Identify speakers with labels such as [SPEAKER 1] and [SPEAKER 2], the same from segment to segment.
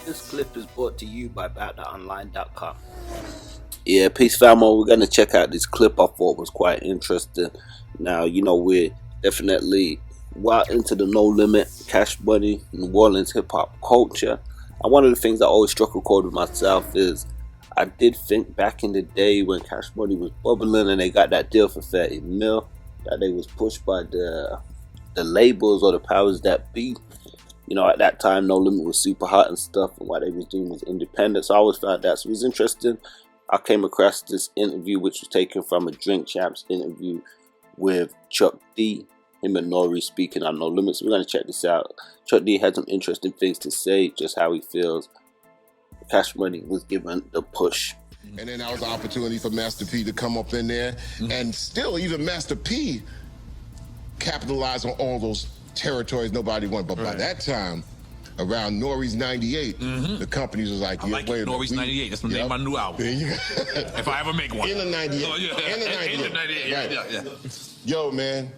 [SPEAKER 1] This clip is brought to you by BoutThatOnline.com. Yeah, peace famo. We're gonna check out this clip I thought was quite interesting. Now, we're definitely well into the No Limit, Cash Money, New Orleans hip hop culture. And one of the things I always struck a chord with myself is I did think back in the day when Cash Money was bubbling and they got that deal for 30 mil, that they was pushed by the labels or the powers that be. At that time, No Limit was super hot and stuff, and what they was doing was independent. So I always found that. So it was interesting. I came across this interview, which was taken from a Drink Champs interview with Chuck D, him and N.O.R.E speaking on No Limit. So we're going to check this out. Chuck D had some interesting things to say, just how he feels Cash Money was given the push.
[SPEAKER 2] And then that was an opportunity for Master P to come up in there. And still, even Master P capitalized on all those territories nobody wanted. But by that time, around N.O.R.E's 98, the companies was like,
[SPEAKER 3] I like
[SPEAKER 2] wait a minute.
[SPEAKER 3] N.O.R.E's 98. That's the name of my new album. If I ever make one.
[SPEAKER 2] In the 98.
[SPEAKER 3] Oh, yeah.
[SPEAKER 2] In the 98.
[SPEAKER 3] In the 98.
[SPEAKER 2] Right.
[SPEAKER 3] Yeah.
[SPEAKER 2] Yo, man,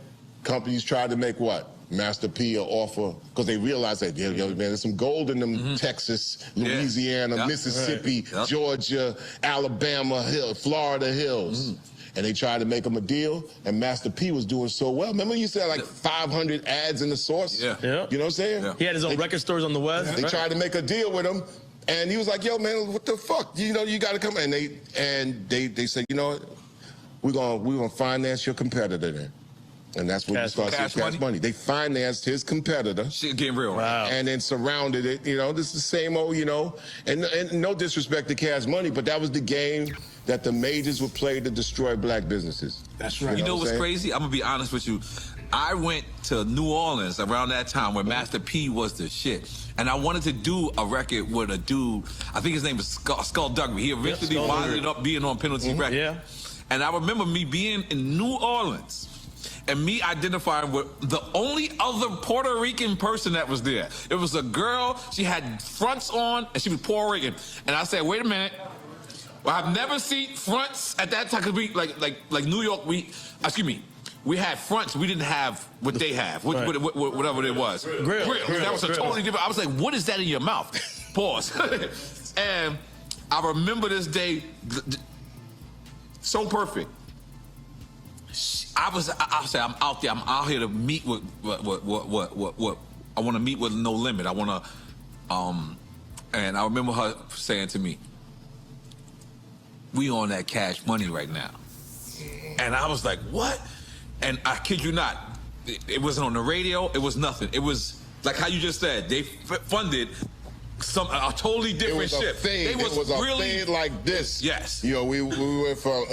[SPEAKER 2] companies tried to make what? Master P an offer, because they realized that, yo, man, there's some gold in them Texas, Louisiana, Mississippi, Georgia, Alabama, Florida hills. And they tried to make him a deal, and Master P was doing so well. Remember you said like 500 ads in the source?
[SPEAKER 4] Yeah.
[SPEAKER 2] You know what I'm saying?
[SPEAKER 4] Yeah. He had his own record stores on the West.
[SPEAKER 2] They tried to make a deal with him, and he was like, yo, man, what the fuck? You got to come. And they said, you know what? We're gonna finance your competitor then. And that's when you start seeing Cash Money. They financed his competitor.
[SPEAKER 3] Shit getting real.
[SPEAKER 4] Wow.
[SPEAKER 2] And then surrounded it. This is the same old, and no disrespect to Cash Money, but that was the game that the majors would play to destroy black businesses.
[SPEAKER 3] That's right. You know what's crazy? I'm going to be honest with you. I went to New Orleans around that time when Master P was the shit. And I wanted to do a record with a dude, I think his name was Skullduggery. He eventually wound up being on Penalty Records.
[SPEAKER 4] Yeah.
[SPEAKER 3] And I remember me being in New Orleans and me identifying with the only other Puerto Rican person that was there. It was a girl, she had fronts on, and she was Puerto Rican. And I said, wait a minute. Well, I've never seen fronts at that time, because we, like New York, we had fronts, we didn't have what they have, whatever it was. Grill. That was a totally different, I was like, what is that in your mouth? Pause. And I remember this day, so perfect. I said, I'm out there. I'm out here to meet with what I want to meet with No Limit. I want to, and I remember her saying to me, "We on that Cash Money right now," and I was like, "What?" And I kid you not, it wasn't on the radio. It was nothing. It was like how you just said. They funded a totally different shit.
[SPEAKER 2] It was a fade like this.
[SPEAKER 3] Yes.
[SPEAKER 2] We went from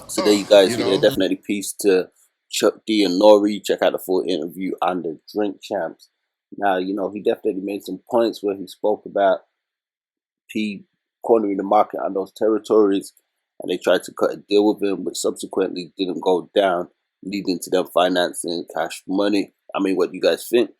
[SPEAKER 1] So there you guys, definitely peace to Chuck D and N.O.R.E. Check out the full interview on the Drink Champs. Now, he definitely made some points where he spoke about P cornering the market on those territories, and they tried to cut a deal with him, which subsequently didn't go down, leading to them financing Cash Money. I mean, what do you guys think?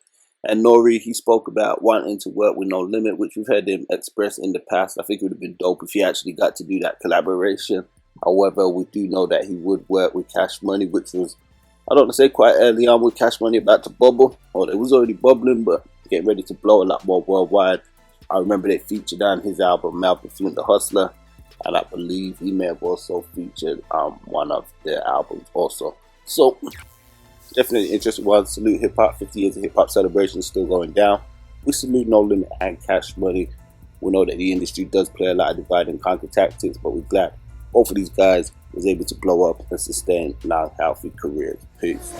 [SPEAKER 1] And N.O.R.E, he spoke about wanting to work with No Limit, which we've heard him express in the past. I think it would have been dope if he actually got to do that collaboration. However, we do know that he would work with Cash Money, which was, I don't want to say quite early on, with Cash Money about to bubble, or it was already bubbling, but getting ready to blow a lot more worldwide. I remember they featured on his album, Malperfume the Hustler, and I believe he may have also featured one of their albums also. So, definitely interesting one. Salute hip hop. 50 years of hip hop celebration is still going down. We salute No Limit and Cash Money. We know that the industry does play a lot of divide and conquer tactics, but we're glad both of these guys was able to blow up and sustain long, healthy careers. Peace.